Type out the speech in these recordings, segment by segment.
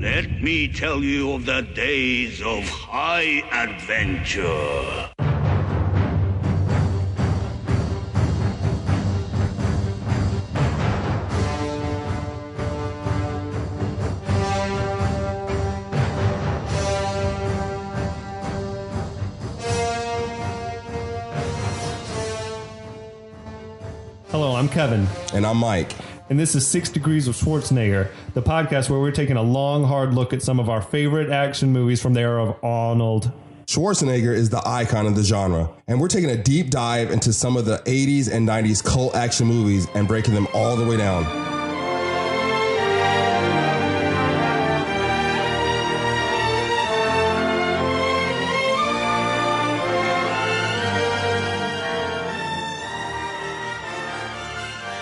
Let me tell you of the days of high adventure. Hello, I'm Kevin. And I'm Mike. And this is 6 Degrees of Schwarzenegger, the podcast where we're taking a long, hard look at some of our favorite action movies from the era of Arnold. Schwarzenegger is the icon of the genre, and we're taking a deep dive into some of the 80s and 90s cult action movies and breaking them all the way down.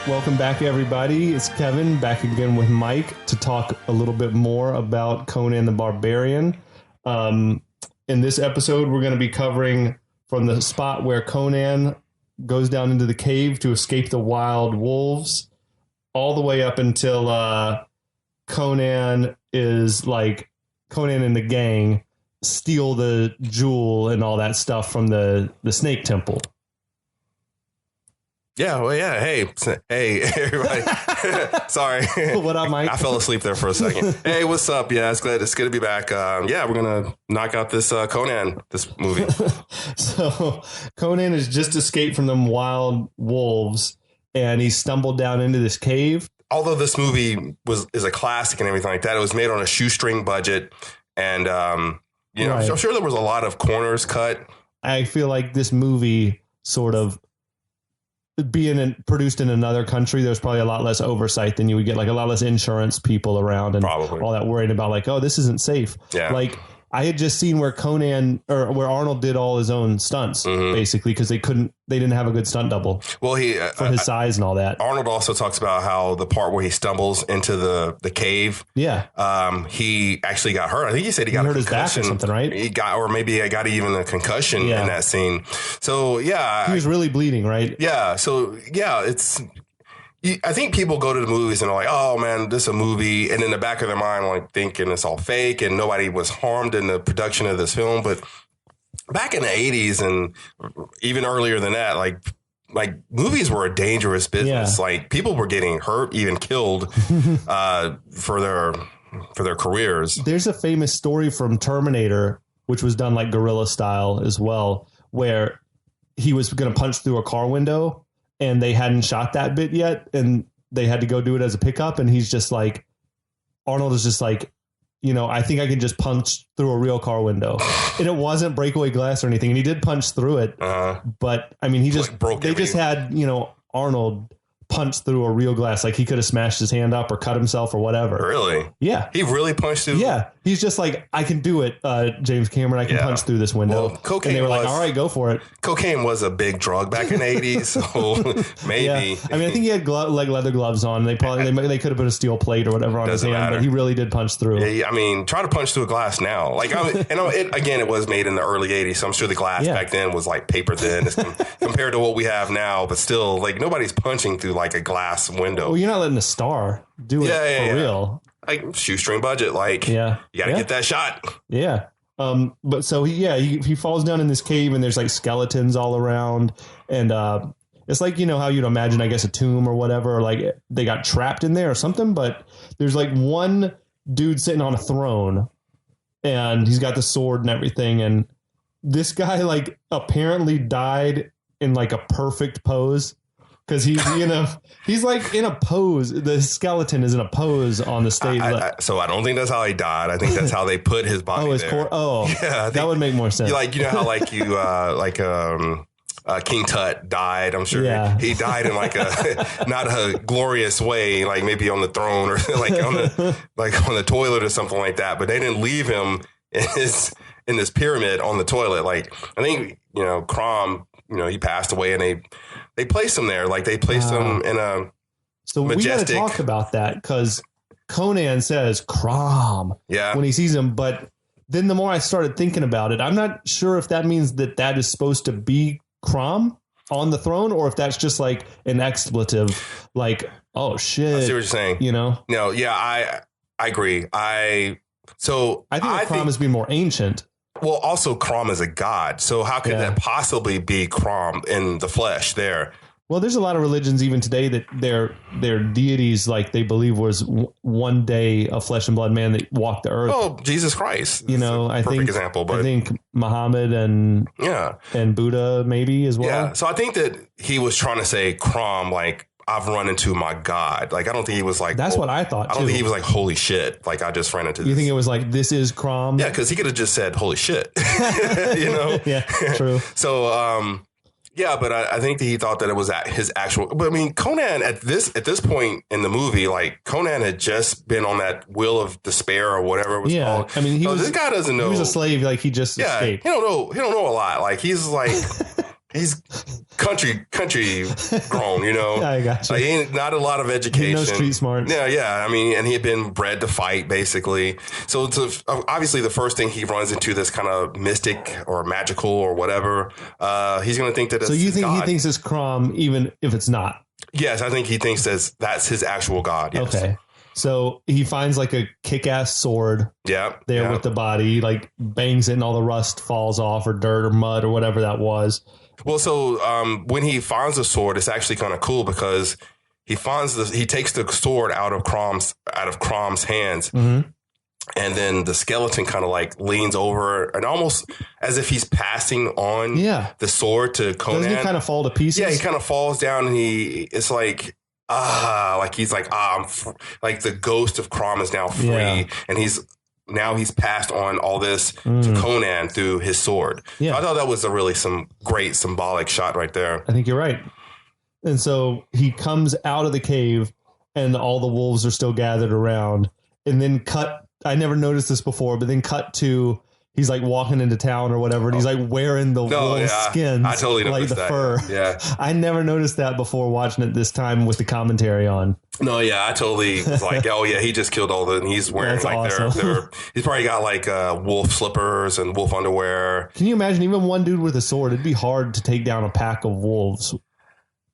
Welcome back, everybody. It's Kevin back again with Mike to talk a little bit more about Conan the Barbarian. In this episode, we're going to be covering from the spot where Conan goes down into the cave to escape the wild wolves, all the way up until Conan and the gang steal the jewel and all that stuff from the snake temple. Yeah, well, yeah. Hey, everybody. Sorry. What up, Mike? I fell asleep there for a second. Hey, what's up? Yeah, it's good to be back. We're going to knock out this Conan, this movie. So Conan has just escaped from them wild wolves, and he stumbled down into this cave. Although this movie is a classic and everything like that, it was made on a shoestring budget. And, right. I'm sure there was a lot of corners cut. I feel like this movie sort of being produced in another country, there's probably a lot less oversight than you would get, like a lot less insurance people around and probably all that worried about like, oh, this isn't safe. Yeah. Like I had just seen where where Arnold did all his own stunts, basically, because they didn't have a good stunt double. Well, for his size and all that. Arnold also talks about how the part where he stumbles into the cave. Yeah. He actually got hurt. I think he said he got a concussion. His back or something, right? He got even a concussion in that scene. So yeah, he was really bleeding, right? Yeah. So yeah, I think people go to the movies and are like, oh, man, this is a movie. And in the back of their mind, like thinking it's all fake and nobody was harmed in the production of this film. But back in the 80s and even earlier than that, like movies were a dangerous business. Yeah. Like people were getting hurt, even killed for their careers. There's a famous story from Terminator, which was done like guerrilla style as well, where he was going to punch through a car window. And they hadn't shot that bit yet, and they had to go do it as a pickup. And he's just like, Arnold is just like, I think I can just punch through a real car window. And it wasn't breakaway glass or anything. And he did punch through it. But I mean, they just had, Arnold punch through a real glass. Like he could have smashed his hand up or cut himself or whatever. Really? Yeah. He really punched through? Yeah. He's just like, I can do it, James Cameron. I can punch through this window. Well, cocaine, and they were like, all right, go for it. Cocaine was a big drug back in the 80s. So maybe. Yeah. I mean, I think he had leather gloves on. They probably they could have put a steel plate or whatever on his hand, but he really did punch through. Yeah, I mean, try to punch through a glass now. Like, it was made in the early 80s, so I'm sure the glass back then was like paper thin compared to what we have now. But still, like, nobody's punching through like a glass window. Well, you're not letting a star do it for real. Like shoestring budget, like you got to get that shot. Yeah. But so he falls down in this cave and there's like skeletons all around, and it's like how you'd imagine, I guess, a tomb or whatever, or like they got trapped in there or something. But there's like one dude sitting on a throne, and he's got the sword and everything, and this guy like apparently died in like a perfect pose. Because he's like in a pose. The skeleton is in a pose on the stage. So I don't think that's how he died. I think that's how they put his body. His core. Oh, yeah, that would make more sense. How King Tut died. I'm sure he died in like not a glorious way, like maybe on the throne or on the toilet or something like that. But they didn't leave him in this pyramid on the toilet. Like I think Crom. He passed away, and they placed him there. Like they placed him in a So majestic. We got to talk about that because Conan says Crom when he sees him. But then the more I started thinking about it, I'm not sure if that means that is supposed to be Crom on the throne, or if that's just like an expletive, like, oh shit. I see what you're saying. No, yeah, I agree. I So I think Crom is being more ancient. Well, also Crom is a god. So how could that possibly be Crom in the flesh there? Well, there's a lot of religions even today that their deities, like they believe was one day a flesh and blood man that walked the earth. Oh, Jesus Christ! You know, I think example, but I think Muhammad and Buddha maybe as well. Yeah, so I think that he was trying to say Crom, like I've run into my God. Like I don't think he was like that's what I thought. I don't think he was like holy shit. Like I just ran into. You think it was like this is Crom? Yeah, because he could have just said holy shit. You know? Yeah, true. So. Yeah, but I think that he thought that it was his actual. But I mean, Conan at this point in the movie, like Conan had just been on that wheel of despair or whatever it was called. I mean, this guy doesn't know. He was a slave, like he just escaped. He don't know a lot. Like he's like he's country grown, you know. I got you. Like, he ain't not a lot of education. No street smarts. Yeah. I mean, and he had been bred to fight, basically. So obviously, the first thing he runs into this kind of mystic or magical or whatever, he's going to think that. So you think God. he thinks it's Crom, even if it's not? Yes, I think he thinks that's his actual God. Yes. Okay. So he finds like a kick-ass sword there with the body, like bangs it and all the rust falls off or dirt or mud or whatever that was. Well, so when he finds the sword, it's actually kind of cool because he takes the sword out of Crom's hands, and then the skeleton kind of like leans over and almost as if he's passing on the sword to Conan. Doesn't he kind of fall to pieces? Yeah, he kind of falls down and it's like he's like like the ghost of Crom is now free, and he's passed on all this to Conan through his sword. Yeah. So I thought that was some great symbolic shot right there. I think you're right. And so he comes out of the cave and all the wolves are still gathered around, and then I never noticed this before, but then cut to he's like walking into town or whatever, and he's like wearing the wolf skins. I totally noticed like the that. fur. Yeah. I never noticed that before watching it this time with the commentary on. No, yeah, I totally was like, oh yeah, he just killed all and he's wearing awesome. He's probably got like wolf slippers and wolf underwear. Can you imagine even one dude with a sword? It'd be hard to take down a pack of wolves.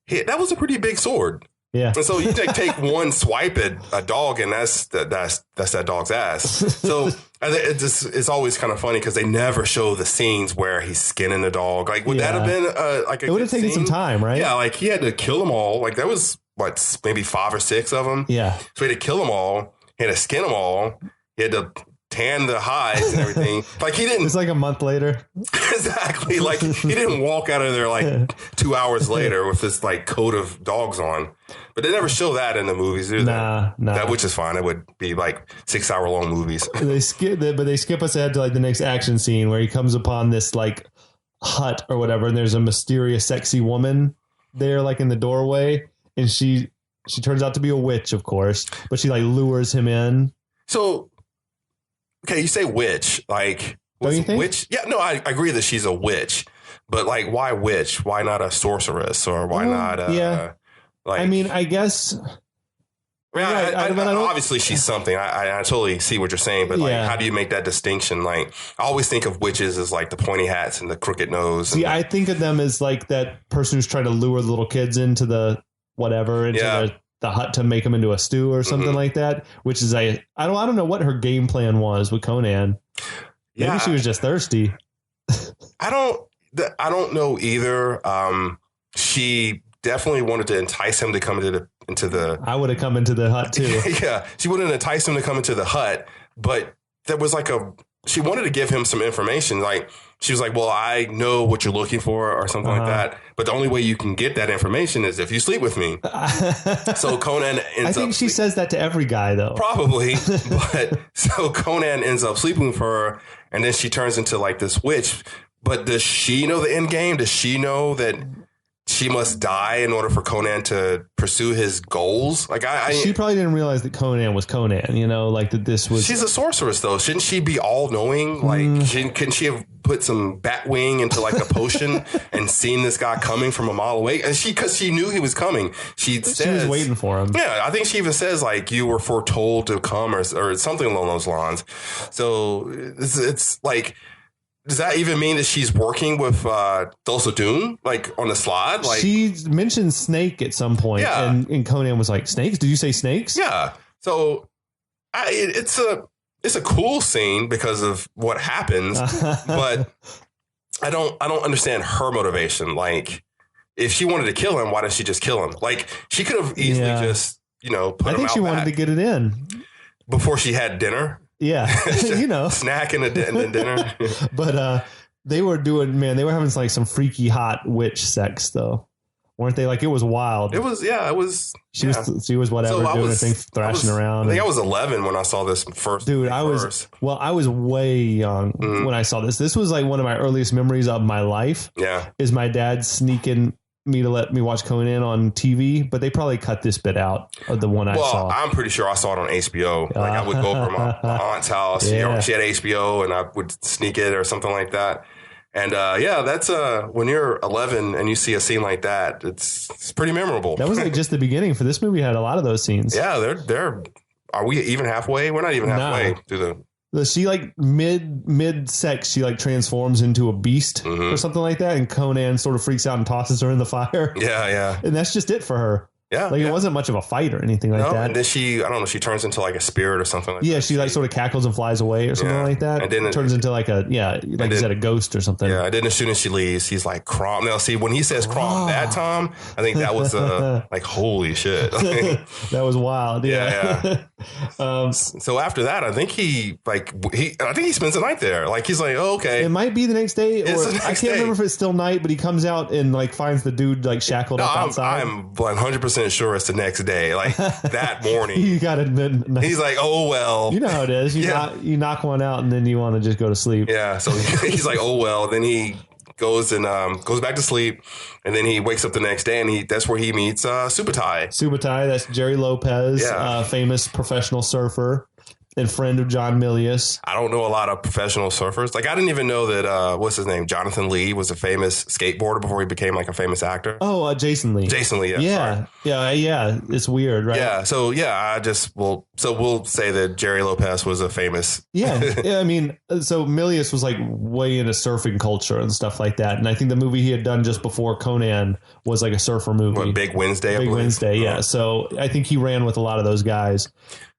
That was a pretty big sword. Yeah. And so you take one swipe at a dog and that's that dog's ass. So it's always kind of funny because they never show the scenes where he's skinning the dog. Like, would that have been it would have taken some time, right? Yeah. Like he had to kill them all. Like there was maybe 5 or 6 of them. Yeah. So he had to kill them all. He had to skin them all. He had to tan the hides and everything. Like he didn't. It's like a month later. Exactly. Like he didn't walk out of there like 2 hours later with this like coat of dogs on. But they never show that in the movies, do they? Nah. That, which is fine. It would be like 6-hour long movies. They skip us ahead to like the next action scene where he comes upon this like hut or whatever, and there's a mysterious, sexy woman there, like in the doorway, and she turns out to be a witch, of course, but she like lures him in. So, okay, you say witch, like don't you think? Witch? Yeah, no, I agree that she's a witch, but like, why witch? Why not a sorceress, or why not? Like, I mean, I guess. Obviously, she's something. I totally see what you're saying, but like, how do you make that distinction? Like, I always think of witches as like the pointy hats and the crooked nose. See, I think of them as like that person who's trying to lure the little kids into the whatever into the hut to make them into a stew or something like that. Which is I don't know what her game plan was with Conan. Maybe she was just thirsty. I don't know either. She definitely wanted to entice him to come into the. I would have come into the hut too. Yeah, she wouldn't entice him to come into the hut, but there was like she wanted to give him some information. Like she was like, "Well, I know what you're looking for," or something like that. But the only way you can get that information is if you sleep with me. So Conan ends up. I think she says that to every guy, though. Probably, but so Conan ends up sleeping with her, and then she turns into like this witch. But does she know the end game? Does she know that she must die in order for Conan to pursue his goals? Like she probably didn't realize that Conan was Conan, you know, like that this was. She's a sorceress, though. Shouldn't she be all knowing? Like, couldn't she have put some bat wing into like a potion and seen this guy coming from a mile away? And because she knew he was coming, she was waiting for him. Yeah, I think she even says like you were foretold to come or something along those lines. So it's like. Does that even mean that she's working with Thulsa Doom, like on the slide? Like she mentioned snake at some point, and Conan was like, "Snakes? Did you say snakes?" Yeah. So it's it's a cool scene because of what happens, but I don't understand her motivation. Like, if she wanted to kill him, why didn't she just kill him? Like, she could have easily just, put him out back. I think she wanted to get it in before she had dinner. Yeah, snack and then dinner. But they were having like some freaky hot witch sex though, weren't they? Like, it was wild. It was. She was whatever, doing her thing, thrashing around. I think I was 11 when I saw this first. Dude, I was way young when I saw this. This was like one of my earliest memories of my life. Yeah, is my dad sneaking me to let me watch Conan on TV, but they probably cut this bit out of the one I saw. I'm pretty sure I saw it on HBO. Like, I would go over my aunt's house. She had HBO, and I would sneak it or something like that. And that's when you're 11 and you see a scene like that, it's pretty memorable. That was like just the beginning. For this movie, had a lot of those scenes. Yeah, they're. Are we even halfway? We're not even halfway through the. She like mid sex, she like transforms into a beast or something like that, and Conan sort of freaks out and tosses her in the fire. Yeah. And that's just it for her. Yeah. Like, it wasn't much of a fight or anything like that. And then she turns into like a spirit or something like that. Yeah, she like sort of cackles and flies away or something like that. And then it turns into like you said, a ghost or something. Yeah, and then as soon as she leaves, he's like, Crom. Now, see, when he says Crom that time, I think that was like, holy shit. That was wild. Yeah. So after that, I think he spends the night there. Like, he's like, oh, okay. It might be the next day, or I can't remember if it's still night, but he comes out and like finds the dude like shackled up outside. I'm 100% sure it's the next day, like that morning. You got to admit, he's like, oh well, you know how it is. You knock one out and then you want to just go to sleep. Yeah, so he's like, oh well. Then he goes back to sleep, and then he wakes up the next day, and that's where he meets Subotai. Subotai, that's Jerry Lopez, famous professional surfer and friend of John Milius. I don't know a lot of professional surfers. Like, I didn't even know that, what's his name? Jonathan Lee was a famous skateboarder before he became like a famous actor. Oh, Jason Lee. Jason Lee, yeah. It's weird, right? Yeah. So, we'll say that Jerry Lopez was a famous. Yeah. I mean, so Milius was like way into surfing culture and stuff like that. And I think the movie he had done just before Conan was like a surfer movie. What, Big Wednesday? Big Wednesday, yeah. So I think he ran with a lot of those guys.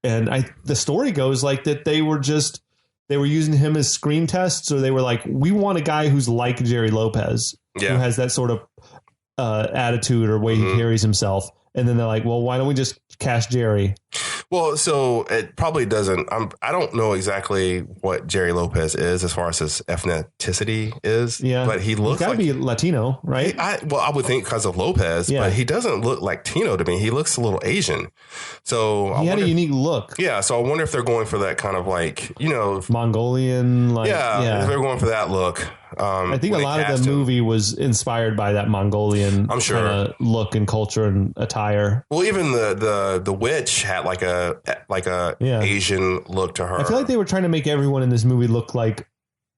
And the story goes like that they were using him as screen tests, or they were like, we want a guy who's like Jerry Lopez, who has that sort of attitude or way he carries himself. And then they're like, well, why don't we just cast Jerry? Well, so it probably doesn't. I don't know exactly what Jerry Lopez is as far as his ethnicity is. Yeah, but he looks like, be Latino, right? I would think because of Lopez, but he doesn't look Latino to me. He looks a little Asian. So he had a unique look. Yeah, so I wonder if they're going for that kind of like, Mongolian. If they're going for that look. I think a lot of the movie was inspired by that Mongolian kind of look and culture and attire. Well, even the witch had like a Asian look to her. I feel like they were trying to make everyone in this movie look like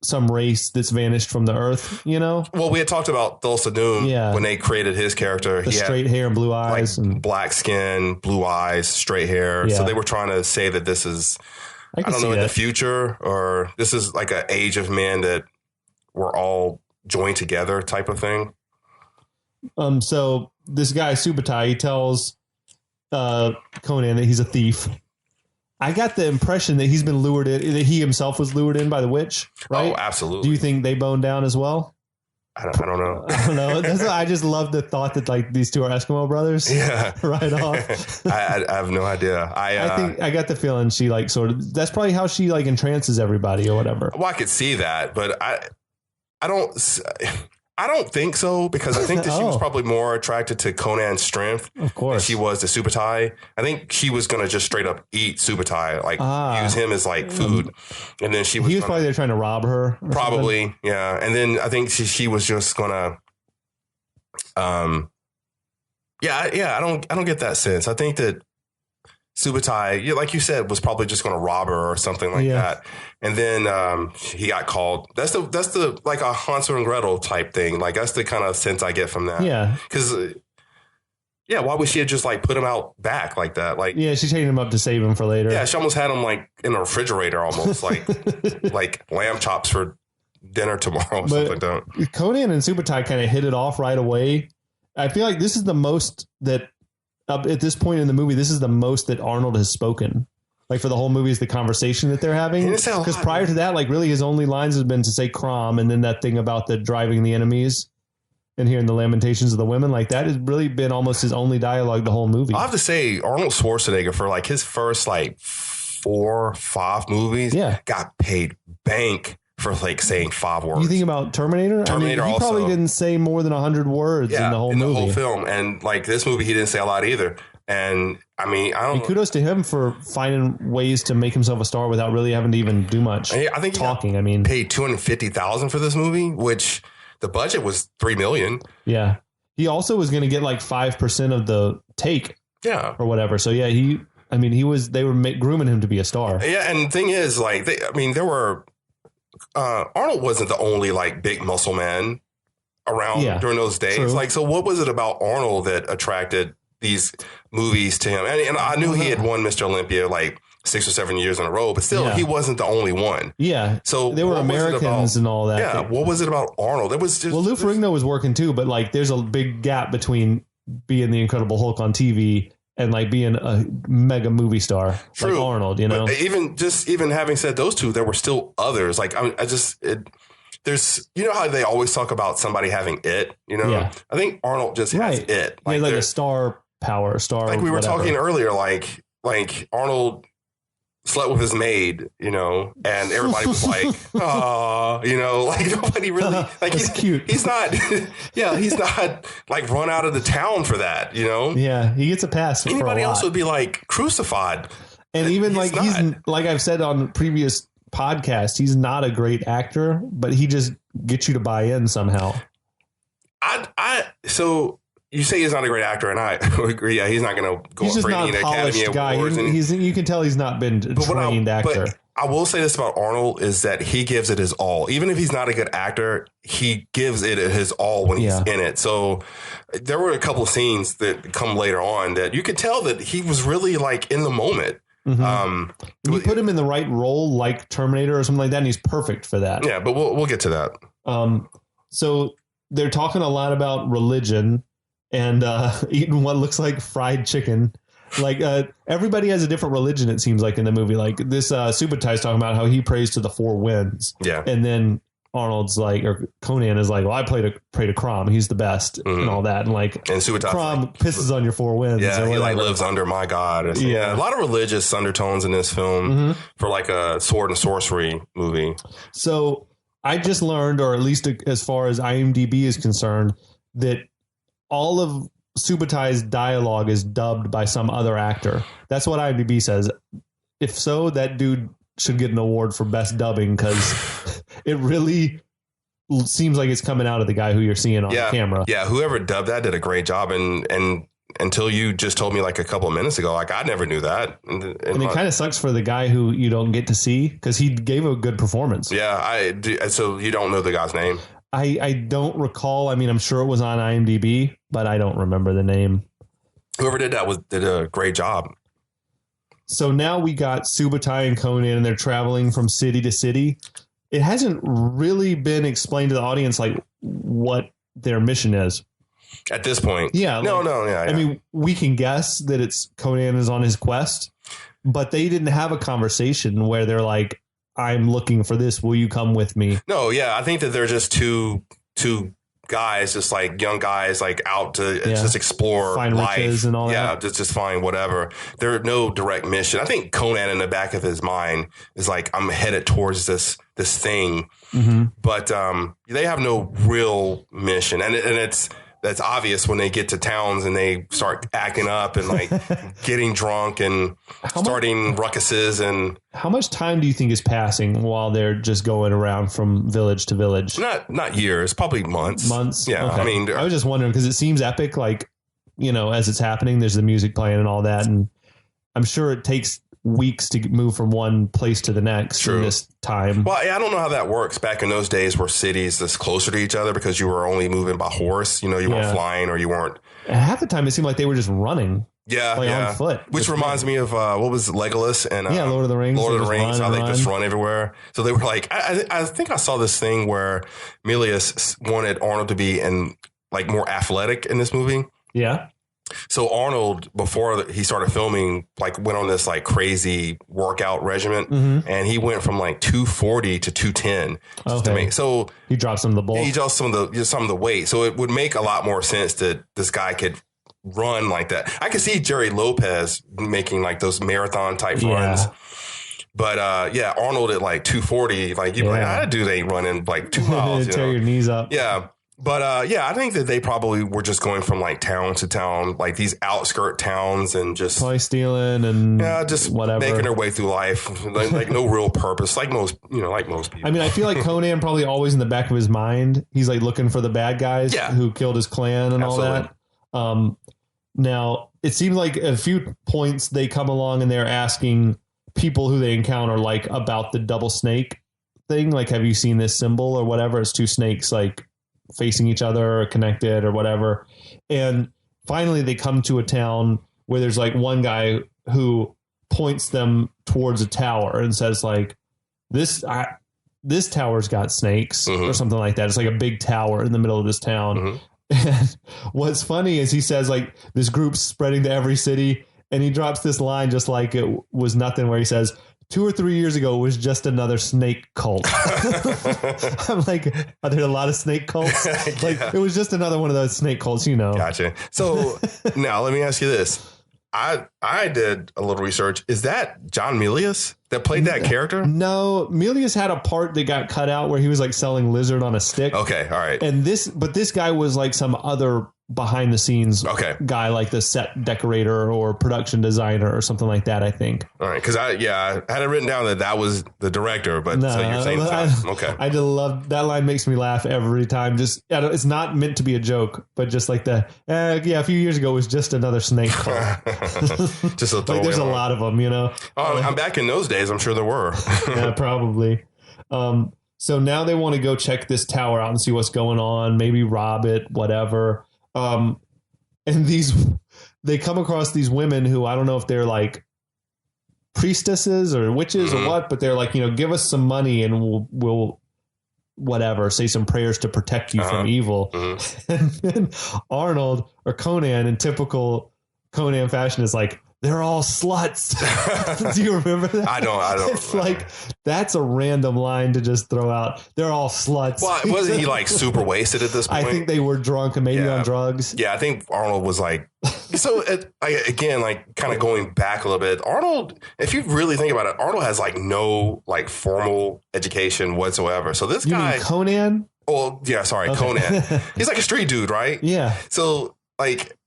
some race that's vanished from the earth, Well, we had talked about Thulsa Doom when they created his character. The straight hair and blue eyes. Like, and black skin, blue eyes, straight hair. Yeah. So they were trying to say that this is, I don't know, in the future, or this is like an age of men that we're all joined together type of thing. So this guy Subotai, he tells Conan that he's a thief. I got the impression that he's been lured in, that he himself was lured in by the witch, right? Oh, absolutely. Do you think they boned down as well? I don't know. I don't know. I just love the thought that like these two are Eskimo brothers. Yeah. Right off. I have no idea. I think I got the feeling she like sort of, that's probably how she like entrances everybody or whatever. Well, I could see that, but I don't think so, because I think that she was probably more attracted to Conan's strength. Of course. Than she was to Subotai. I think she was going to just straight up eat Subotai, like use him as like food. And then he was probably there trying to rob her. Probably. Something. Yeah. And then I think she was just going to, I don't get that sense. I think that Subotai, like you said, was probably just going to rob her or something like that. And then he got called. That's the like a Hansel and Gretel type thing. Like, that's the kind of sense I get from that. Yeah. Because, why would she have just like put him out back like that? Like, she's taking him up to save him for later. Yeah, she almost had him like in a refrigerator almost, like like lamb chops for dinner tomorrow or something like that. Conan and Subotai kind of hit it off right away. I feel like this is the most that... at this point in the movie, this is the most that Arnold has spoken. Like for the whole movie is the conversation that they're having. Because prior to that, like really his only lines have been to say Crom and then that thing about the driving the enemies and hearing the lamentations of the women. Like that has really been almost his only dialogue the whole movie. I have to say Arnold Schwarzenegger for like his first like 4 or 5 movies got paid bank for like saying 5 words. You think about Terminator? Terminator he probably didn't say more than 100 words in the whole movie. The whole film. And like this movie, he didn't say a lot either. And I mean, kudos to him for finding ways to make himself a star without really having to even do much. I think talking. Paid $250,000 for this movie, which the budget was $3 million. Yeah, he also was going to get like 5% of the take. Yeah, or whatever. So yeah, they were grooming him to be a star. Yeah, and the thing is, like, there were Arnold wasn't the only like big muscle man around during those days. True. Like, so what was it about Arnold that attracted these movies to him? And I knew he had won Mr. Olympia like 6 or 7 years in a row, but still he wasn't the only one. Yeah. So they were Americans and all that. Yeah. What was it about Arnold? It was just Lou Ferrigno was working too, but like there's a big gap between being the Incredible Hulk on TV and like being a mega movie star. True. Like Arnold, you know. But even having said those two, there were still others. Like there's, you know how they always talk about somebody having it, you know? Yeah. I think Arnold just has it. Like, like a star power, star. Like we were talking earlier, like Arnold slept with his maid, you know, and everybody was like, oh, you know, like nobody really, like he's cute. He's not, he's not like run out of the town for that, you know? Yeah, he gets a pass. Anybody else would be like crucified. And even like he's like I've said on previous podcasts, he's not a great actor, but he just gets you to buy in somehow. So you say he's not a great actor, and I agree. Yeah, he's not going to go up for any Academy Awards. You can tell he's not been a trained actor. But I will say this about Arnold is that he gives it his all. Even if he's not a good actor, he gives it his all when he's in it. So there were a couple of scenes that come later on that you could tell that he was really like in the moment. Mm-hmm. You put him in the right role, like Terminator or something like that, and he's perfect for that. Yeah, but we'll get to that. So they're talking a lot about religion and eating what looks like fried chicken. Like everybody has a different religion, it seems like in the movie. Like this Subotai is talking about how he prays to the 4 winds. Yeah, and then Arnold's like, or Conan is like, well, I pray to Crom. He's the best and all that. And like, and Subotai Crom pisses on your 4 winds. Yeah, he like lives under my God. Yeah, a lot of religious undertones in this film for like a sword and sorcery movie. So I just learned, or at least as far as IMDb is concerned, that all of Subotai's dialogue is dubbed by some other actor. That's what IMDb says. If so, that dude should get an award for best dubbing because it really seems like it's coming out of the guy who you're seeing on camera. Yeah, whoever dubbed that did a great job. And until you just told me like a couple of minutes ago, like I never knew that. And it kind of sucks for the guy who you don't get to see because he gave a good performance. Yeah, so you don't know the guy's name? I don't recall. I mean, I'm sure it was on IMDb, but I don't remember the name. Whoever did that did a great job. So now we got Subotai and Conan, and they're traveling from city to city. It hasn't really been explained to the audience like what their mission is at this point. Yeah, no. I mean, we can guess that it's Conan is on his quest, but they didn't have a conversation where they're like, I'm looking for this. Will you come with me? No, yeah. I think that they're just two guys, just like young guys, like out to just explore find life riches and all that. Yeah, just find whatever. There's no direct mission. I think Conan in the back of his mind is like, I'm headed towards this thing, but they have no real mission, and that's obvious when they get to towns and they start acting up and like getting drunk and starting ruckuses. And how much time do you think is passing while they're just going around from village to village? Not years, probably months. Months. Yeah. Okay. I mean, I was just wondering because it seems epic. Like, you know, as it's happening, there's the music playing and all that. And I'm sure it takes weeks to move from one place to the next in this time. Well, I don't know how that works back in those days where cities that's closer to each other because you were only moving by horse. You know, you weren't flying or you weren't. Half the time it seemed like they were just running. Yeah, on foot. Which reminds me of what was Legolas and Lord of the Rings. Lord of the Rings, how they just run everywhere. So they were like, I think I saw this thing where Milius wanted Arnold to be like more athletic in this movie. Yeah. So Arnold, before he started filming, like went on this like crazy workout regimen, and he went from like 240 to 210. So he dropped some of the bulk. He dropped some of the weight. So it would make a lot more sense that this guy could run like that. I could see Jerry Lopez making like those marathon type runs. But Arnold at like 240, like you'd be like, that dude ain't running like 2 miles. Tear your knees up. Yeah. But I think that they probably were just going from like town to town, like these outskirt towns, and just probably stealing and just whatever, making their way through life, like no real purpose, like most people. I mean, I feel like Conan probably always in the back of his mind, he's like looking for the bad guys who killed his clan and all that. Now it seems like at a few points they come along and they're asking people who they encounter like about the double snake thing. Like, have you seen this symbol or whatever? It's two snakes like facing each other or connected or whatever. And finally they come to a town where there's like one guy who points them towards a tower and says like, this tower's got snakes or something like that. It's like a big tower in the middle of this town. And what's funny is he says like this group's spreading to every city, and he drops this line just like it was nothing, where he says, 2 or 3 years ago, it was just another snake cult. I'm like, are there a lot of snake cults? Like, it was just another one of those snake cults, Gotcha. So now let me ask you this. I did a little research. Is that John Milius that played that character? No, Milius had a part that got cut out where he was like selling lizard on a stick. Okay, all right. And this guy was like some other behind the scenes guy, like the set decorator or production designer or something like that, I think. All right, because I had it written down that was the director, but so you're saying I just love that line. Makes me laugh every time. Just it's not meant to be a joke, but just like a few years ago it was just another snake cult. Just a like there's a lot of them, I'm back in those days. I'm sure there were. Yeah, probably. So now they want to go check this tower out and see what's going on, maybe rob it, whatever. And they come across these women who, I don't know if they're like priestesses or witches or what, but they're like, give us some money and we'll whatever, say some prayers to protect you from evil. And then Arnold or Conan in typical Conan fashion is like, they're all sluts. Do you remember that? I don't. It's like, that's a random line to just throw out. They're all sluts. Well, wasn't he like super wasted at this point? I think they were drunk and maybe on drugs. Yeah, I think Arnold was like, so again, like kind of going back a little bit, Arnold, if you really think about it, Arnold has like no like formal education whatsoever. So this guy. Mean Conan? Oh, yeah, sorry, okay. Conan. He's like a street dude, right? Yeah. So like,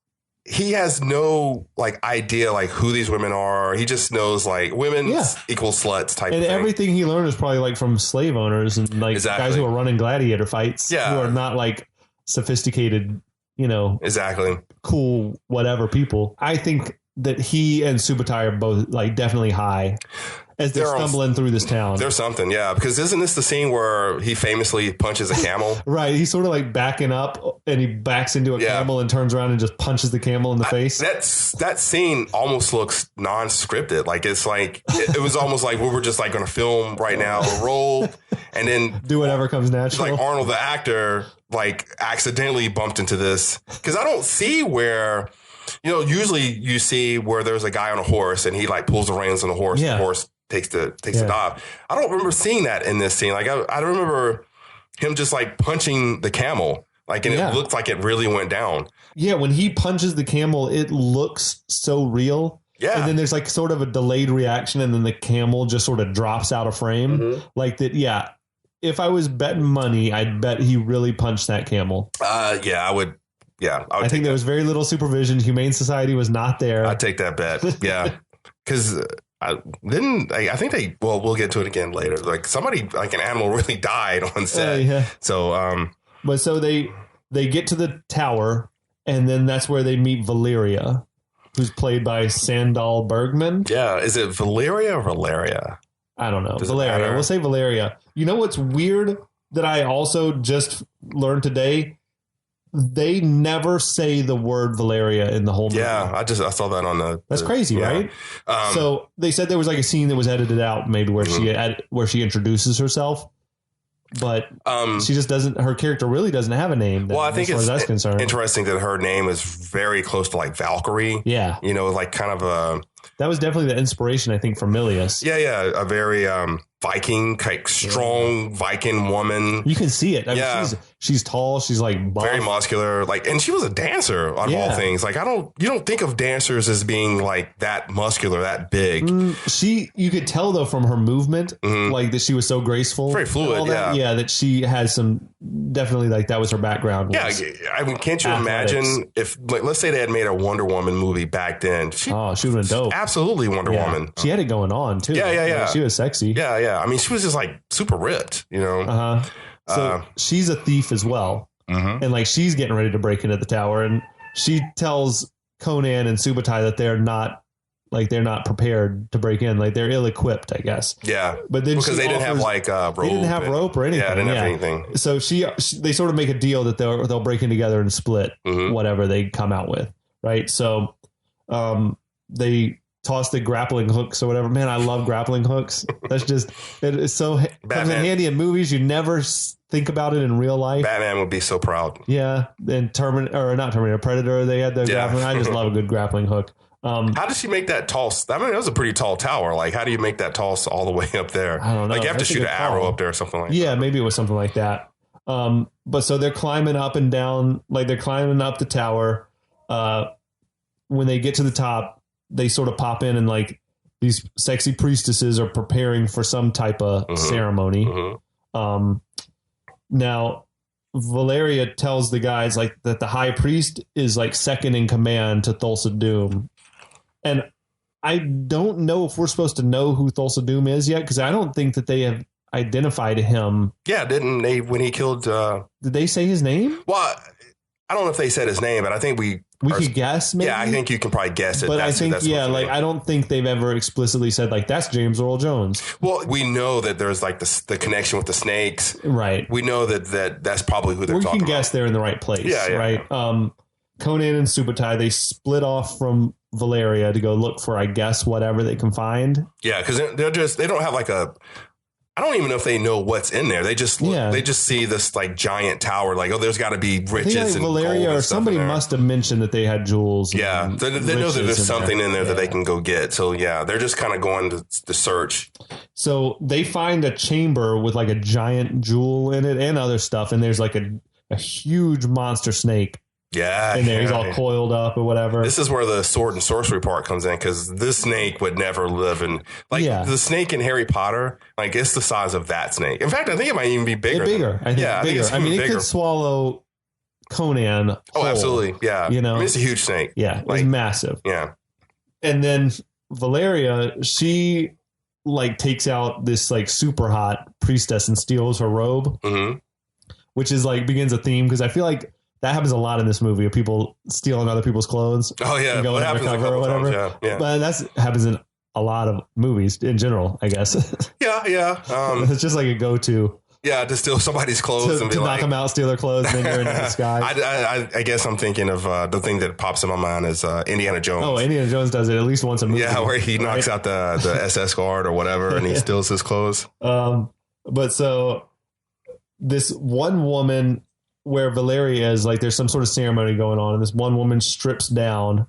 he has no like idea like who these women are. He just knows like women equal sluts type and of thing. Everything he learned is probably like from slave owners and like guys who are running gladiator fights who are not like sophisticated, exactly cool, whatever people. I think that he and Subotai are both like definitely high as they're stumbling through this town. There's something, yeah. Because isn't this the scene where he famously punches a camel? Right. He's sort of like backing up and he backs into a camel and turns around and just punches the camel in the face. That scene almost looks non-scripted. Like it's like, it was almost like we were just like going to film right now, roll, and then do whatever comes natural. Like Arnold, the actor, like accidentally bumped into this. Because I don't see where, usually you see where there's a guy on a horse and he like pulls the reins on the horse. Yeah. The horse takes it off. I don't remember seeing that in this scene. Like I remember him just like punching the camel, like, and it looked like it really went down. Yeah. When he punches the camel, it looks so real. Yeah. And then there's like sort of a delayed reaction. And then the camel just sort of drops out of frame like that. Yeah. If I was betting money, I'd bet he really punched that camel. Yeah, I would. Yeah. I think there was very little supervision. Humane Society was not there. I'd take that bet. Yeah. Because I think we'll get to it again later. Like somebody, like an animal really died on set. Yeah. So, but so they get to the tower and then that's where they meet Valeria, who's played by Sandal Bergman. Yeah. Is it Valeria or Valeria? I don't know. Valeria. We'll say Valeria. You know what's weird that I also just learned today? They never say the word Valeria in the whole movie. Yeah, I saw that on the. That's crazy, right? So they said there was like a scene that was edited out, maybe where she introduces herself. but she just doesn't. Her character really doesn't have a name. Well, I think as far as that's concerned. Interesting that her name is very close to like Valkyrie. Yeah, like kind of a. That was definitely the inspiration, I think, for Milius. Yeah, a very Viking, like strong Viking woman. You can see it. I mean, she's tall. She's like buff. Very muscular. Like, and she was a dancer out of all things. Like, you don't think of dancers as being like that muscular, that big. You could tell though from her movement, like that she was so graceful, very fluid. That she has some definitely like that was her background. Yeah, I mean, can't you imagine if, like, let's say they had made a Wonder Woman movie back then? She would have been dope. Absolutely, Wonder Woman. She had it going on too. Yeah. Like, she was sexy. Yeah. I mean, she was just like super ripped, So she's a thief as well. And like she's getting ready to break into the tower, and she tells Conan and Subotai that they're not prepared to break in, like they're ill-equipped, I guess. Yeah, but then because they didn't have like rope. They didn't have rope or anything. Yeah, they didn't have anything. So they sort of make a deal that they'll break in together and split whatever they come out with, right? So they toss the grappling hooks or whatever. Man, I love grappling hooks. That's just it's so comes in handy in movies. You never think about it in real life. Batman would be so proud. Yeah, and Predator. They had the grappling. I just love a good grappling hook. How did she make that toss? I mean, it was a pretty tall tower. Like, how do you make that toss all the way up there? I don't know. Like, you have to shoot an arrow up there or something like that. Yeah, maybe it was something like that. But so they're climbing up and down, like they're climbing up the tower. When they get to the top, they sort of pop in and like these sexy priestesses are preparing for some type of ceremony. Now, Valeria tells the guys like that the high priest is like second in command to Thulsa Doom. And I don't know if we're supposed to know who Thulsa Doom is yet, because I don't think that they have identified him. Yeah, didn't they when he killed... Did they say his name? Well, I don't know if they said his name, but I think we could guess, maybe? Yeah, I think you can probably guess it. But I think, I don't think they've ever explicitly said, like, that's James Earl Jones. Well, we know that there's, like, the connection with the snakes. Right. We know that's probably who they're talking about. We can guess they're in the right place, right? Conan and Subotai, they split off from Valeria to go look for, I guess, whatever they can find. Yeah, because they don't have, like, I don't even know if they know what's in there. They just they just see this like giant tower. Like, oh, there's got to be riches and Valeria gold or somebody must have mentioned that they had jewels. Yeah, they know that there's something in there that they can go get. So yeah, they're just kind of going to search. So they find a chamber with like a giant jewel in it and other stuff, and there's like a huge monster snake. Yeah, and there he's all coiled up or whatever. This is where the sword and sorcery part comes in, because this snake would never live in the snake in Harry Potter. Like, it's the size of that snake. In fact, I think it might even be bigger. I think bigger. I mean, it could swallow Conan. Oh, absolutely. Yeah. You know, I mean, it's a huge snake. Yeah, it's massive. Yeah. And then Valeria, she like takes out this like super hot priestess and steals her robe, which is like begins a theme, because I feel like that happens a lot in this movie of people stealing other people's clothes. Oh, yeah. And going undercover or whatever. Times, yeah. But that happens in a lot of movies in general, I guess. Yeah. It's just like a go-to. Yeah, to steal somebody's clothes and be to knock them out, steal their clothes, and then you're in the sky. I guess I'm thinking of the thing that pops in my mind is Indiana Jones. Oh, Indiana Jones does it at least once a movie. Yeah, where he knocks out the SS guard or whatever, and he steals his clothes. But so this one woman, where Valeria is, like, there's some sort of ceremony going on, and this one woman strips down,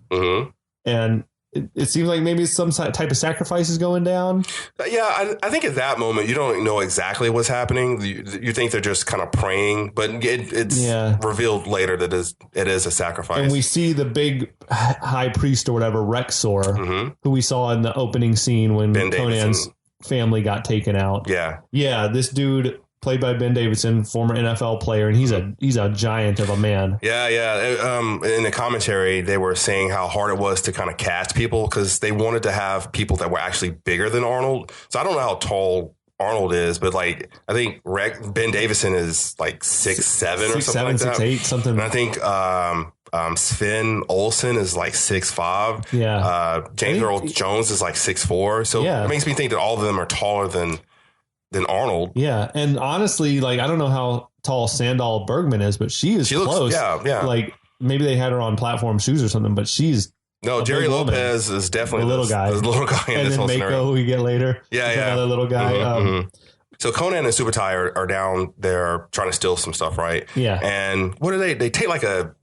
and it seems like maybe some type of sacrifice is going down. Yeah, I think at that moment you don't know exactly what's happening. You think they're just kind of praying, but it's revealed later that it is a sacrifice. And we see the big high priest or whatever, Rexor, who we saw in the opening scene when Conan's family got taken out. Yeah, this dude, played by Ben Davidson, former NFL player, and he's a giant of a man. Yeah. In the commentary, they were saying how hard it was to kind of cast people, because they wanted to have people that were actually bigger than Arnold. So I don't know how tall Arnold is, but like I think Ben Davidson is like 6'7" or something like that. 6'8", something. And I think Sven Olsen is like 6'5". Yeah. James Earl Jones is like 6'4". So it makes me think that all of them are taller than Arnold. Yeah. And honestly, like, I don't know how tall Sandal Bergman is, but she close. Yeah. Like, maybe they had her on platform shoes or something, but she's Jerry Lopez is definitely the little guy. The little guy in and this then whole Mako, scenario. who we get later. Yeah. Another little guy. So Conan and Subotai are down there trying to steal some stuff, right? Yeah. And what do they take like a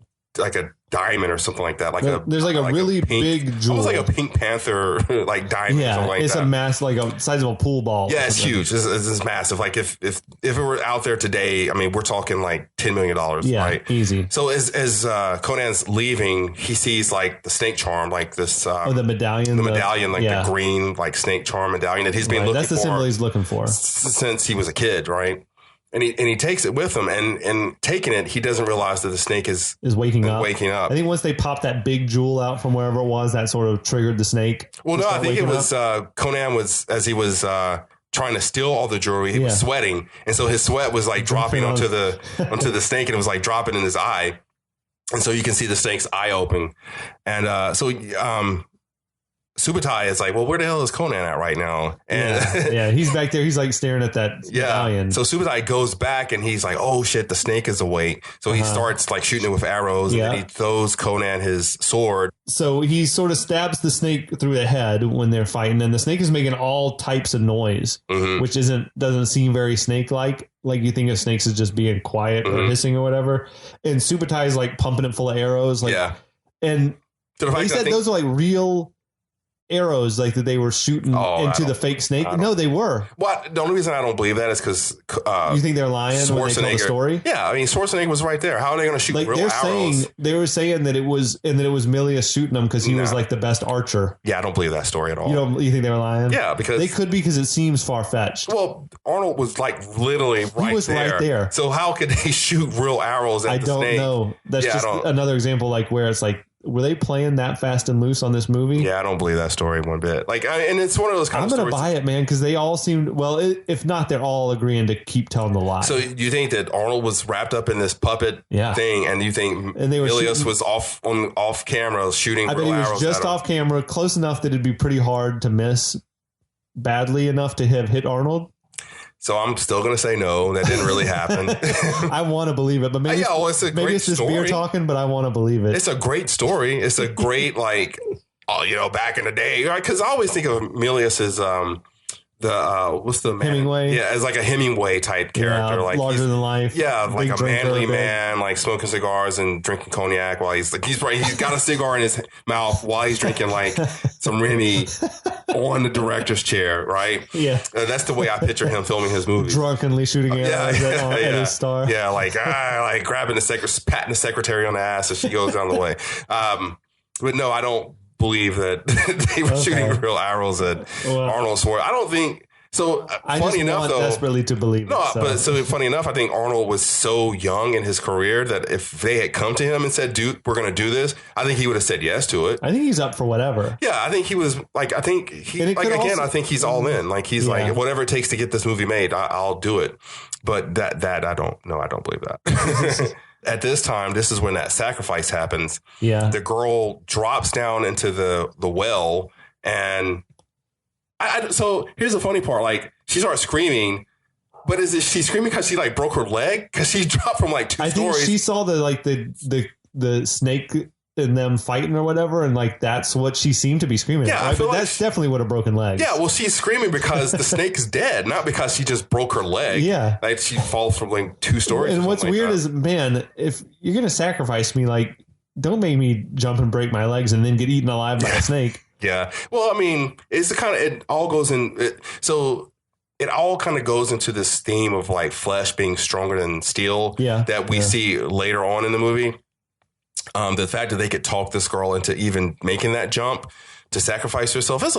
diamond or something like that. There's like a really big jewel. Almost like a Pink Panther like diamond or something like it's that. a mass like a size of a pool ball. Yeah, it's huge. It's massive. Like if it were out there today, I mean, we're talking like $10 million, right? Easy. So as Conan's leaving, he sees like the snake charm, like this the medallion. The green like snake charm medallion that he's been looking for. That's the symbol he's looking for. Since he was a kid, right? And he takes it with him, and taking it, he doesn't realize that the snake is waking up. I think once they popped that big jewel out from wherever it was, that sort of triggered the snake. Well, no, I think it was Conan was as he was trying to steal all the jewelry. He was sweating, and so his sweat was like dropping onto the snake, and it was like dropping in his eye, and so you can see the snake's eye open, and Subotai is like, well, where the hell is Conan at right now? And he's back there. He's like staring at that medallion. So Subotai goes back and he's like, oh shit, the snake is awake. So he starts like shooting it with arrows and then he throws Conan his sword. So he sort of stabs the snake through the head when they're fighting, and the snake is making all types of noise, which doesn't seem very snake-like. Like you think of snakes as just being quiet or hissing or whatever. And Subotai is like pumping it full of arrows. And he said those are like real arrows, like that they were shooting into the fake snake. No, they were. Well, the only reason I don't believe that is because you think they're lying when they tell the story. Yeah, I mean Schwarzenegger was right there. How are they going to shoot real arrows? They were saying that it was Milius shooting them because he was like the best archer. Yeah, I don't believe that story at all. You think they were lying? Yeah, because they could be, because it seems far fetched. Well, Arnold was like literally right there. He was right there. So how could they shoot real arrows at the snake? I don't know. That's just another example, like where it's like, were they playing that fast and loose on this movie? Yeah, I don't believe that story one bit. Like, and it's one of those kind of stories. I'm going to buy it, man, because they all seemed, if not, they're all agreeing to keep telling the lie. So you think that Arnold was wrapped up in this puppet thing, and you think Milius was off camera shooting real arrows? I bet he was just off camera, close enough that it'd be pretty hard to miss, badly enough to have hit Arnold. So I'm still going to say no. That didn't really happen. I want to believe it, but maybe it's just beer talking, but I want to believe it. It's a great story. It's a great, like, back in the day. Right? Because I always think of Milius as what's the man? Hemingway? Yeah, as like a Hemingway type character. Like larger than life. Yeah, like a manly man, like smoking cigars and drinking cognac while he's got a cigar in his mouth while he's drinking like some Remy on the director's chair, right? Yeah. That's the way I picture him filming his movies. Drunkenly shooting arrows at his star. Yeah, like grabbing patting the secretary on the ass as she goes down the way. But no, I don't believe that they were shooting real arrows at Arnold Schwarzenegger. I don't think so. Funny enough, though, desperately to believe. No, but funny enough, I think Arnold was so young in his career that if they had come to him and said, "Dude, we're going to do this," I think he would have said yes to it. I think he's up for whatever. Yeah, I think he was like. I think I think he's all in. Like he's like, whatever it takes to get this movie made, I'll do it. But that I don't know. I don't believe that. At this time, this is when that sacrifice happens. Yeah. The girl drops down into the well, and so here's the funny part. Like, she starts screaming, but she screaming because she like broke her leg? Because she dropped from like 2 stories. I think she saw the snake in them fighting or whatever, and like that's what she seemed to be screaming. Yeah, right? But that's definitely what a broken leg. Yeah, well, she's screaming because the snake is dead, not because she just broke her leg. Yeah, like she falls from like 2 stories. And what's weird is, man, if you're gonna sacrifice me, like, don't make me jump and break my legs and then get eaten alive by a snake. Yeah, well, I mean, it's the kind of it all goes in. It all kind of goes into this theme of like flesh being stronger than steel. Yeah, that we see later on in the movie. The fact that they could talk this girl into even making that jump to sacrifice herself is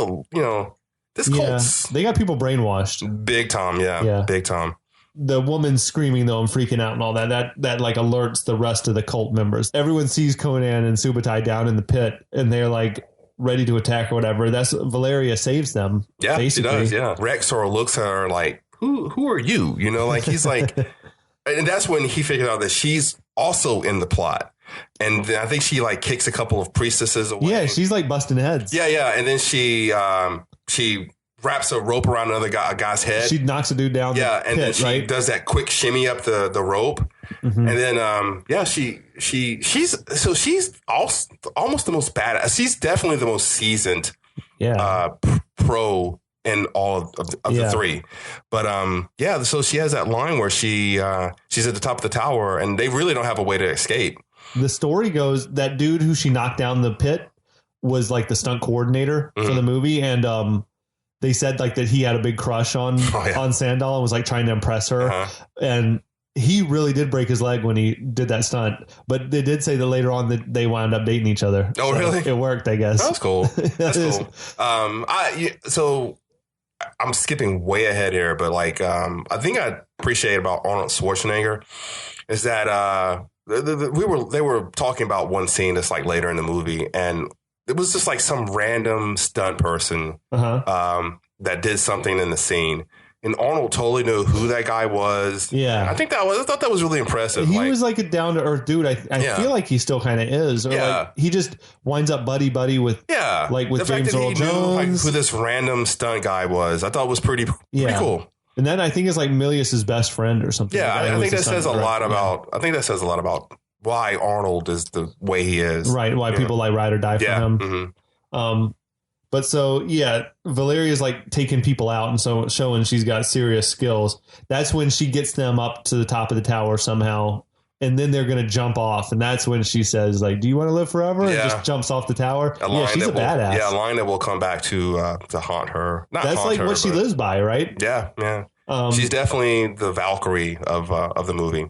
this cult's they got people brainwashed big time. Yeah, big time. The woman screaming though and freaking out and all that like alerts the rest of the cult members. Everyone sees Conan and Subotai down in the pit and they're like ready to attack or whatever. That's Valeria saves them. Yeah, basically. She does. Yeah, Rex sort of looks at her like, who are you? You know, like he's like, and that's when he figured out that she's also in the plot. And I think she like kicks a couple of priestesses away. Yeah, she's like busting heads. Yeah. And then she wraps a rope around another guy's head. She knocks a dude down. Yeah, and then she does that quick shimmy up the rope. Mm-hmm. And then she's almost the most badass. She's definitely the most seasoned pro in all of the three. But so she has that line where she's at the top of the tower and they really don't have a way to escape. The story goes that dude who she knocked down the pit was like the stunt coordinator for the movie, and they said like that he had a big crush on Sandal and was like trying to impress her, and he really did break his leg when he did that stunt. But they did say that later on that they wound up dating each other. Oh, so really? It worked, I guess. That's cool. That's cool. So I'm skipping way ahead here, but like I think I appreciate about Arnold Schwarzenegger is that they were talking about one scene that's like later in the movie, and it was just like some random stunt person that did something in the scene. And Arnold totally knew who that guy was. Yeah. I thought that was really impressive. He was like a down to earth dude. I feel like he still kind of is. Or like he just winds up buddy with with James Earl Jones. Knew, like, who this random stunt guy was. I thought was pretty cool. And then I think it's like Milius's best friend or something. Yeah, I think that says a lot about. I think that says a lot about why Arnold is the way he is. Right. Why people like ride or die for him. Mm-hmm. But so, Valeria's like taking people out and so showing she's got serious skills. That's when she gets them up to the top of the tower somehow. And then they're going to jump off. And that's when she says, like, do you want to live forever? And just jumps off the tower. She's a badass. Yeah, a line that will come back to haunt her. That's like what she lives by, right? Yeah, yeah. She's definitely the Valkyrie of the movie.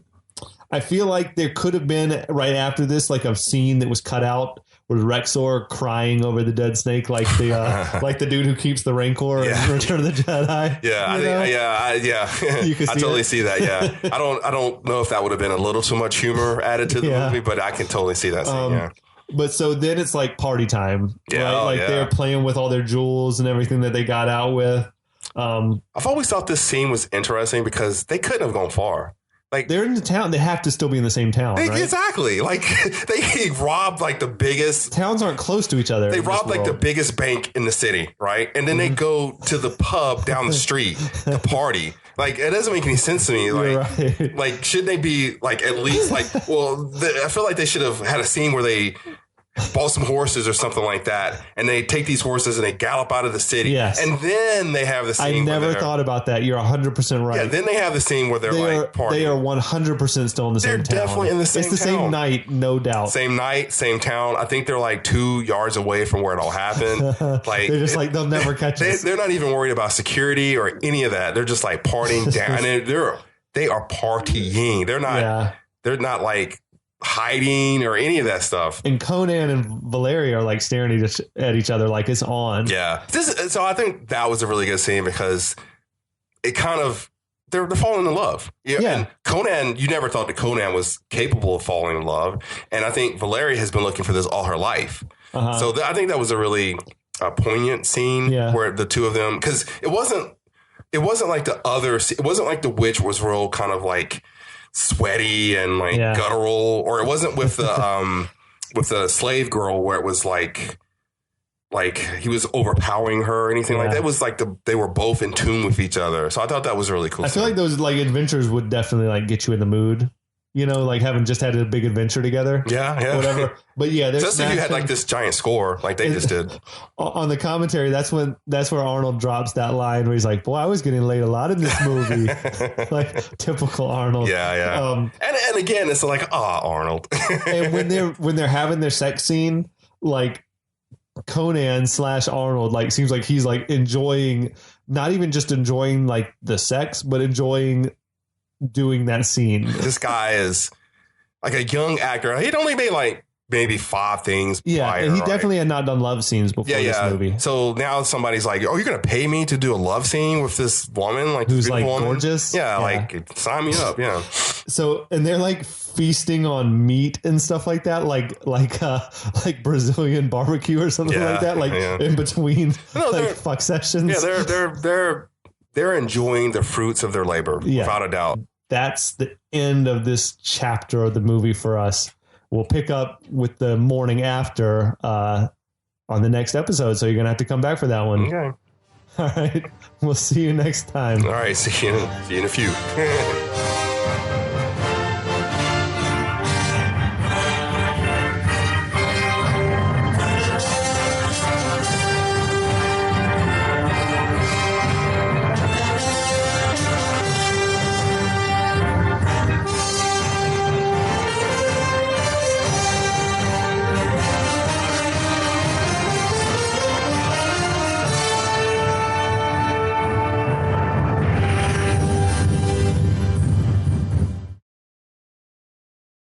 I feel like there could have been right after this, like a scene that was cut out with Rexor crying over the dead snake, like the like the dude who keeps the Rancor in Return of the Jedi. Yeah, I totally see that. Yeah, I don't know if that would have been a little too much humor added to the movie, but I can totally see that scene. But so then it's like party time, right? They're playing with all their jewels and everything that they got out with. I've always thought this scene was interesting because they couldn't have gone far. Like they're in the town, they have to still be in the same town, right? Exactly. Like they robbed like the biggest towns aren't close to each other. They robbed like the biggest bank in the city, right? And then they go to the pub down the street to party. Like it doesn't make any sense to me. Like, like should they be like at least like? Well, I feel like they should have had a scene where they bought some horses or something like that, and they take these horses and they gallop out of the city. Yes. And then they have the scene. I never thought about that. You're 100% right. Yeah, then they have the scene where they're like partying. They are 100% still in the same town. They're definitely in the same town. It's the same night, no doubt. Same night, same town. I think they're like 2 yards away from where it all happened. Like they're just like, they'll never catch us. They're not even worried about security or any of that. They're just like partying down. And they are partying. They're not like hiding or any of that stuff. And Conan and Valeria are like staring at each other like it's on. Yeah. So I think that was a really good scene because it kind of they're falling in love. Yeah. And Conan, you never thought that Conan was capable of falling in love. And I think Valeria has been looking for this all her life. So I think that was a really poignant scene where the two of them, because it wasn't like the other, it wasn't like the witch was real kind of like sweaty and like guttural, or it wasn't with the slave girl where it was like he was overpowering her or anything like that. It was like they were both in tune with each other. So I thought that was really cool. I feel like those like adventures would definitely like get you in the mood. You know, like having just had a big adventure together. Yeah. Whatever. But yeah, just if you had like this giant score like they just did. On the commentary, that's where Arnold drops that line where he's like, boy, I was getting laid a lot in this movie. Like typical Arnold. Yeah. And again, it's like, Arnold. And when they're having their sex scene, like Conan / Arnold, like seems like he's like enjoying, not even just enjoying like the sex, but enjoying doing that scene. This guy is like a young actor. He'd only made like maybe 5 things prior, and he definitely had not done love scenes before this movie. So now somebody's like, oh, you're gonna pay me to do a love scene with this woman, like who's like woman? Gorgeous? Like sign me up. So, and they're like feasting on meat and stuff like that, like Brazilian barbecue or something like that, like in between fuck sessions. They're enjoying the fruits of their labor, without a doubt. That's the end of this chapter of the movie for us. We'll pick up with the morning after on the next episode, so you're going to have to come back for that one. Okay. All right. We'll see you next time. All right. See you in a few.